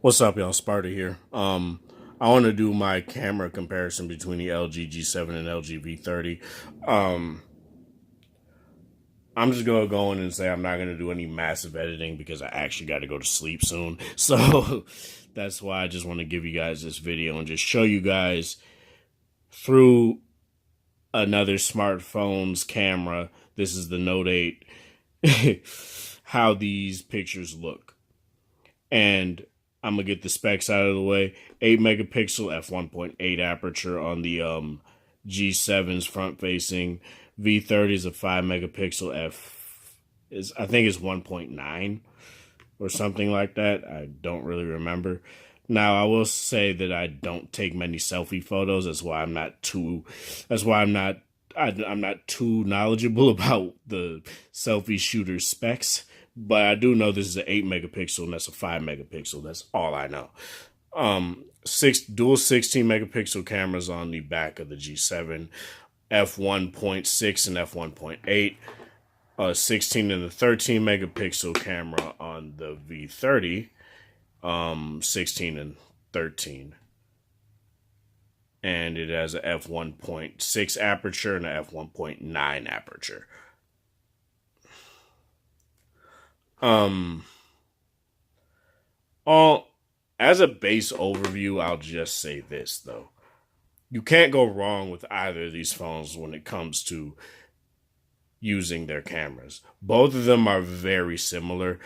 What's up, y'all? Sparta here. I want to do my camera comparison between the LG G7 and LG V30. Um, I'm just gonna go in and say I'm not gonna do any massive editing because I actually got to go to sleep soon. So that's why I just want to give you guys this video and just show you guys through another smartphone's camera. This is the Note 8. How these pictures look. And I'm gonna get the specs out of the way. 8 megapixel f1.8 aperture on the G7's front facing. V30 is a 5 megapixel I think it's 1.9 or something like that. I don't really remember. Now I will say that I don't take many selfie photos. I'm not too knowledgeable about the selfie shooter specs, but I do know this is an 8 megapixel and that's a 5 megapixel. That's all I know. Six dual 16 megapixel cameras on the back of the G7, f1.6 and f1.8, 16 and a 13 megapixel camera on the V30, 16 and 13. And it has a f1.6 aperture and a f1.9 aperture. All as a base overview, I'll just say this though. You can't go wrong with either of these phones when it comes to using their cameras. Both of them are very similar.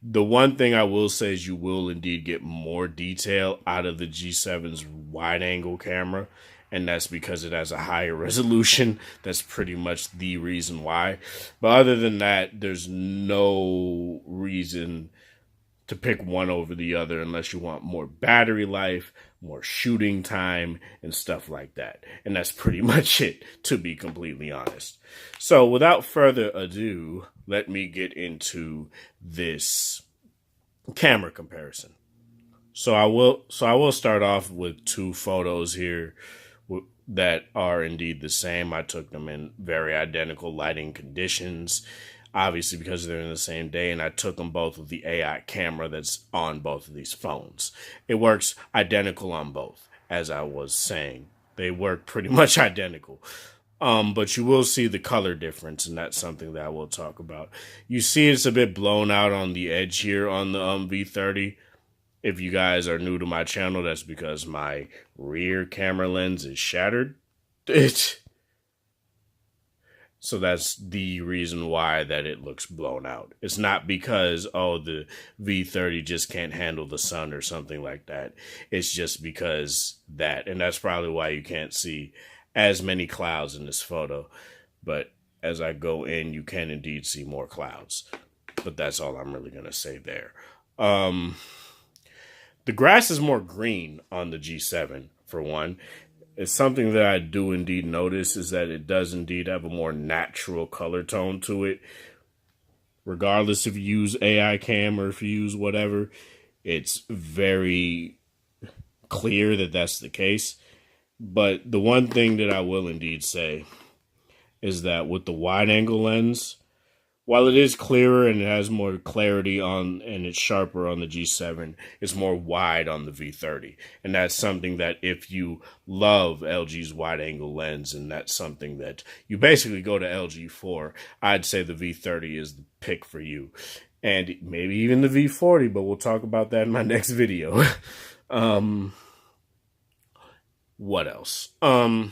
The one thing I will say is you will indeed get more detail out of the G7's wide angle camera, and that's because it has a higher resolution. That's pretty much the reason why. But other than that, there's no reason to pick one over the other unless you want more battery life, more shooting time, and stuff like that. And that's pretty much it, to be completely honest. So without further ado, let me get into this camera comparison. So I will start off with two photos here that are indeed the same. I took them in very identical lighting conditions, obviously because they're in the same day, and I took them both with the AI camera that's on both of these phones. It works identical on both, as I was saying. They work pretty much identical. But you will see the color difference, and that's something that I will talk about. You see it's a bit blown out on the edge here on the V30. If you guys are new to my channel, that's because my rear camera lens is shattered. So that's the reason why that it looks blown out. It's not because, oh, the V30 just can't handle the sun or something like that. It's just because that. And that's probably why you can't see as many clouds in this photo. But as I go in, you can indeed see more clouds. But that's all I'm really going to say there. The grass is more green on the G7, for one. It's something that I do indeed notice is that it does indeed have a more natural color tone to it. Regardless if you use AI cam or if you use whatever, it's very clear that that's the case. But the one thing that I will indeed say is that with the wide angle lens, while it is clearer and it has more clarity on and it's sharper on the G7, it's more wide on the V30. And that's something that if you love LG's wide angle lens, and that's something that you basically go to LG for, I'd say the V30 is the pick for you. And maybe even the V40, but we'll talk about that in my next video. What else? What am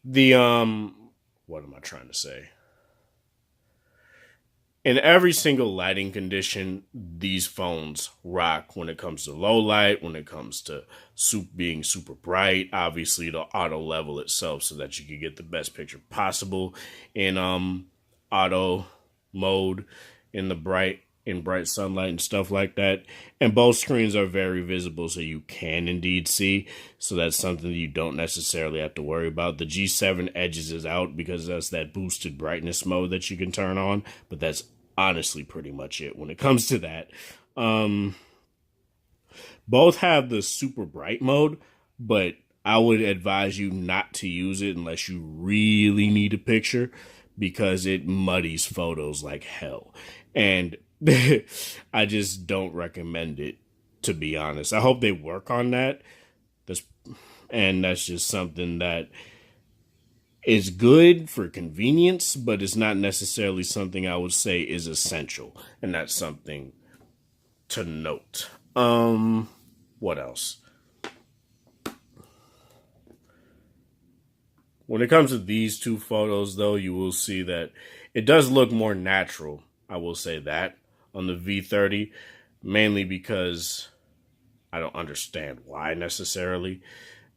I trying to say? In every single lighting condition, these phones rock when it comes to low light, when it comes to being super bright, obviously the auto level itself so that you can get the best picture possible in auto mode in bright sunlight and stuff like that. And both screens are very visible so you can indeed see. So that's something that you don't necessarily have to worry about. The G7 edges is out because that's that boosted brightness mode that you can turn on, but that's honestly pretty much it when it comes to that. Both have the super bright mode, but I would advise you not to use it unless you really need a picture because it muddies photos like hell. And I just don't recommend it to be honest. I hope they work on that. That's just something that is good for convenience, but it's not necessarily something I would say is essential. And that's something to note. What else? When it comes to these two photos, though, you will see that it does look more natural. I will say that on the V30, mainly because I don't understand why necessarily.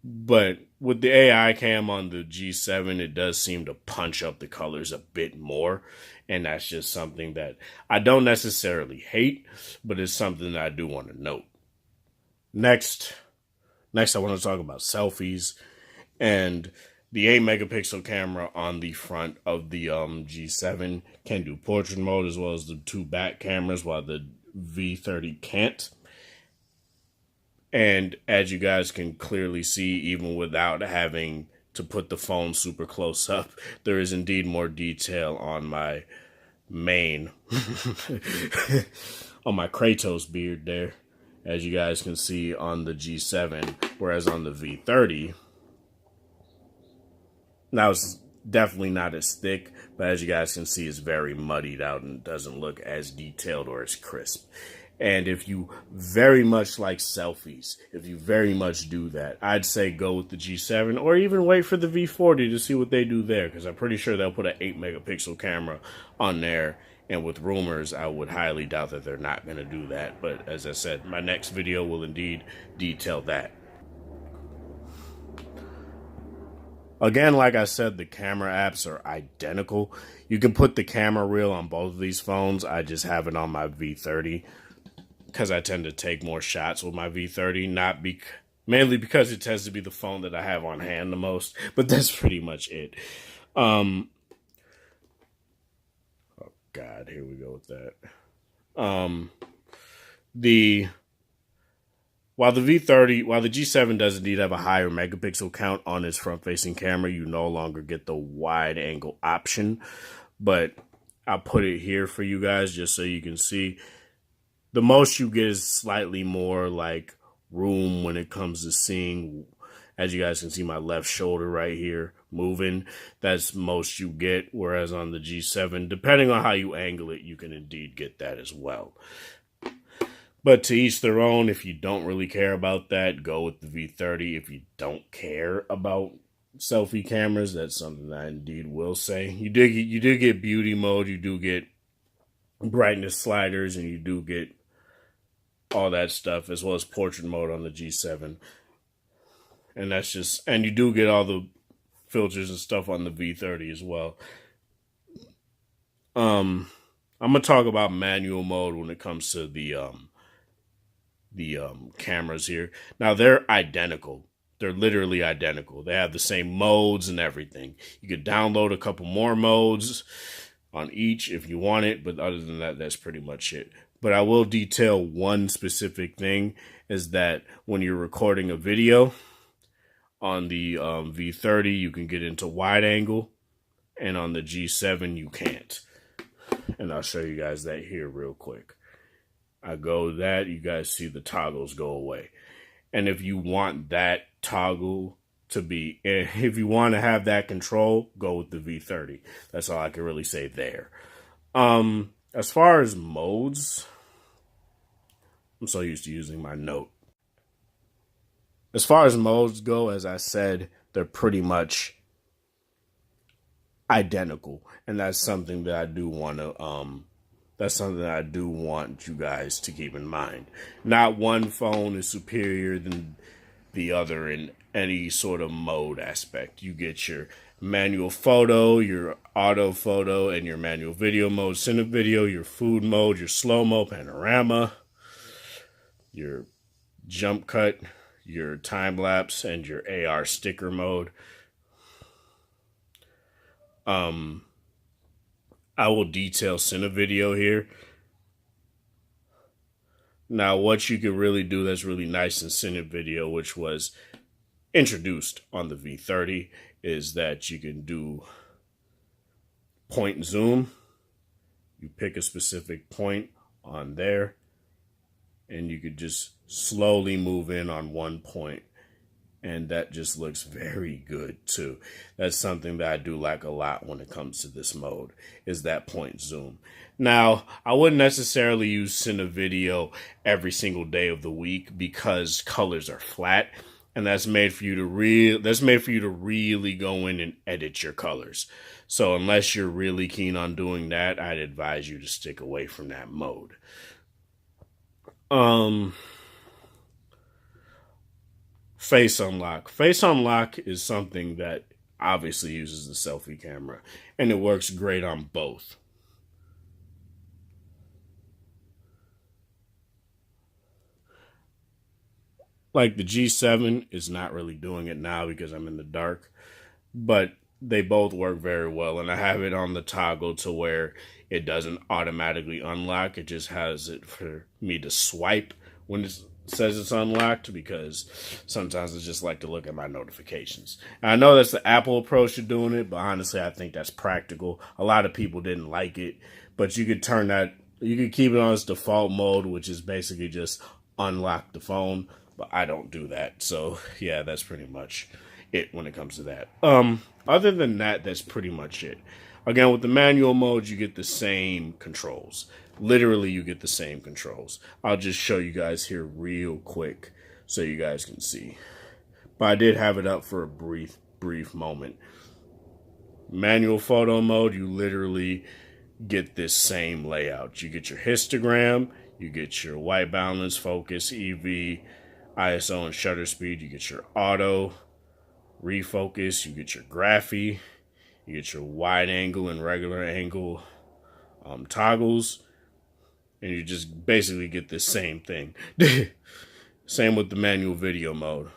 But with the AI cam on the G7, it does seem to punch up the colors a bit more. And that's just something that I don't necessarily hate, but it's something that I do want to note. Next, I want to talk about selfies. And the 8 megapixel camera on the front of the G7 can do portrait mode as well as the 2 back cameras, while the V30 can't. And as you guys can clearly see, even without having to put the phone super close up, there is indeed more detail on my mane, on my Kratos beard there, as you guys can see on the G7, whereas on the V30, now it's definitely not as thick, but as you guys can see, it's very muddied out and doesn't look as detailed or as crisp. And if you very much like selfies, if you very much do that, I'd say go with the G7 or even wait for the V40 to see what they do there, because I'm pretty sure they'll put an 8 megapixel camera on there. And with rumors, I would highly doubt that they're not going to do that. But as I said, my next video will indeed detail that. Again, like I said, the camera apps are identical. You can put the camera reel on both of these phones. I just have it on my V30 because I tend to take more shots with my V30, mainly because it tends to be the phone that I have on hand the most, but that's pretty much it. Oh God, here we go with that. While the G7 does indeed have a higher megapixel count on its front-facing camera, you no longer get the wide angle option, but I'll put it here for you guys just so you can see. The most you get is slightly more like room when it comes to seeing. As you guys can see, my left shoulder right here moving. That's most you get, whereas on the G7, depending on how you angle it, you can indeed get that as well. But to each their own. If you don't really care about that, go with the V30. If you don't care about selfie cameras, that's something I indeed will say. You do get beauty mode, you do get brightness sliders, and you do get all that stuff, as well as portrait mode on the G7. And you do get all the filters and stuff on the V30 as well. I'm gonna talk about manual mode when it comes to the cameras here. Now they're identical. They're literally identical. They have the same modes and everything. You could download a couple more modes on each if you want it, but other than that, that's pretty much it. But I will detail one specific thing, is that when you're recording a video on the V30, you can get into wide angle, and on the G7, you can't. And I'll show you guys that here real quick. I go that, you guys see the toggles go away. And if you want that toggle to be, if you want to have that control, go with the V30. That's all I can really say there. As far as modes, I'm so used to using my note. As far as modes go, as I said, they're pretty much identical. And that's something that I do want to, that's something that I do want you guys to keep in mind. Not one phone is superior than the other in any sort of mode aspect. You get your manual photo, your auto photo, and your manual video mode, cine video, your food mode, your slow-mo, panorama, your jump cut, your time lapse, and your AR sticker mode. I will detail cine video here. Now, what you can really do that's really nice in cine video, which was introduced on the V30, is that you can do point zoom. You pick a specific point on there, and you could just slowly move in on one point, and that just looks very good too. That's something that I do like a lot when it comes to this mode, is that point zoom. Now, I wouldn't necessarily use Cinevideo every single day of the week because colors are flat, and that's made for you to really go in and edit your colors. So unless you're really keen on doing that, I'd advise you to stick away from that mode. Face unlock. Face unlock is something that obviously uses the selfie camera, and it works great on both. Like the G7 is not really doing it now because I'm in the dark, but they both work very well, and I have it on the toggle to where it doesn't automatically unlock. It just has it for me to swipe when it says it's unlocked, because sometimes I just like to look at my notifications. And I know that's the Apple approach to doing it, but honestly, I think that's practical. A lot of people didn't like it, but you could turn that, you could keep it on its default mode, which is basically just unlock the phone, but I don't do that. So yeah, that's pretty much it when it comes to that. Other than that, that's pretty much it. Again, with the manual mode, you get the same controls. Literally, you get the same controls. I'll just show you guys here real quick so you guys can see. But I did have it up for a brief moment. Manual photo mode, you literally get this same layout. You get your histogram, you get your white balance, focus, EV, ISO, and shutter speed. You get your auto, refocus, you get your graphy, you get your wide angle and regular angle toggles, and you just basically get the same thing. Same with the manual video mode.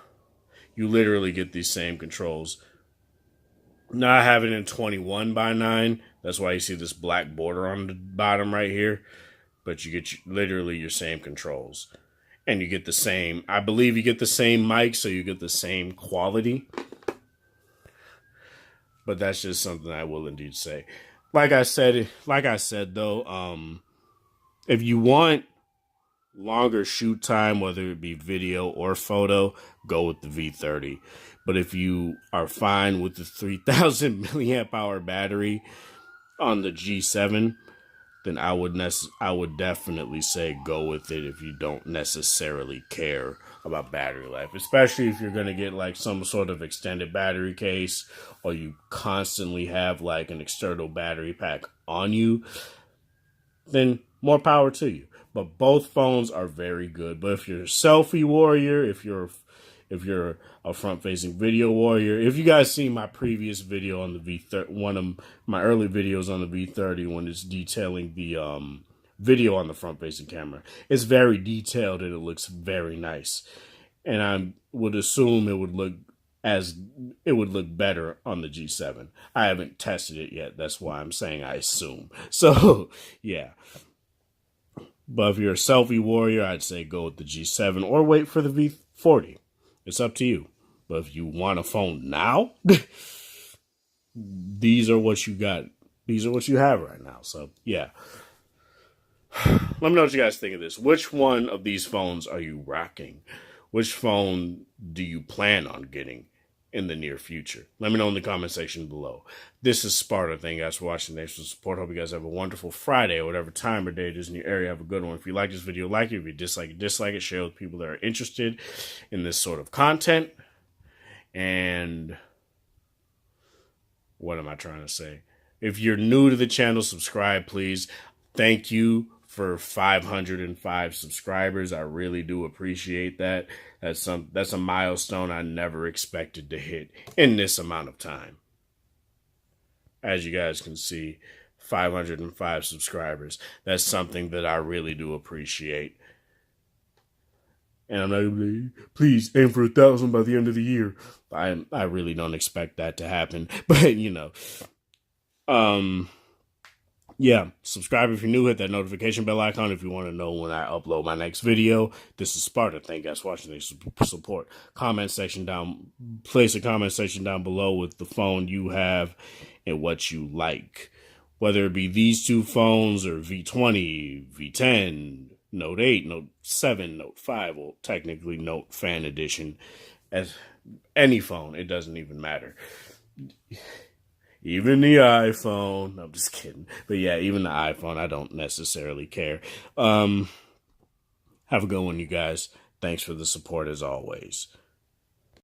You literally get these same controls. Now I have it in 21:9. That's why you see this black border on the bottom right here. But you get literally your same controls. And you get the same, I believe you get the same mic, so you get the same quality. But that's just something I will indeed say. Like I said though, if you want longer shoot time, whether it be video or photo, go with the V30. But if you are fine with the 3000 milliamp hour battery on the G7, then I would definitely say go with it if you don't necessarily care about battery life, especially if you're going to get like some sort of extended battery case, or you constantly have like an external battery pack on you, then more power to you. But both phones are very good. But if you're a selfie warrior, if you're a front-facing video warrior, if you guys seen my previous video on the V30, one of my early videos on the V30 when it's detailing the video on the front-facing camera, it's very detailed and it looks very nice. And I would assume it would look better on the G7. I haven't tested it yet. That's why I'm saying I assume. So yeah. But if you're a selfie warrior, I'd say go with the G7 or wait for the V40. It's up to you. But if you want a phone now, these are what you got. These are what you have right now. So, yeah. Let me know what you guys think of this. Which one of these phones are you rocking? Which phone do you plan on getting in the near future? Let me know in the comment section below. This is Sparta. Thank you guys for watching. Thanks for the support. Hope you guys have a wonderful Friday or whatever time or day it is in your area. Have a good one. If you like this video, like it. If you dislike it, share with people that are interested in this sort of content. And what am I trying to say? If you're new to the channel, subscribe, please. Thank you for 505 subscribers. I really do appreciate that. That's a milestone I never expected to hit in this amount of time. As you guys can see, 505 subscribers. That's something that I really do appreciate. And I'm not, please aim for 1,000 by the end of the year. I really don't expect that to happen. But, you know, yeah, subscribe if you're new. Hit that notification bell icon if you want to know when I upload my next video. This is Sparta. Thank you guys for watching. Thanks for support. Place a comment section down below with the phone you have and what you like. Whether it be these two phones or V20, V10, Note 8, Note 7, Note 5, well, technically Note Fan Edition, as any phone, it doesn't even matter. Even the iPhone, I'm just kidding. But yeah, even the iPhone, I don't necessarily care. Have a good one, you guys. Thanks for the support as always.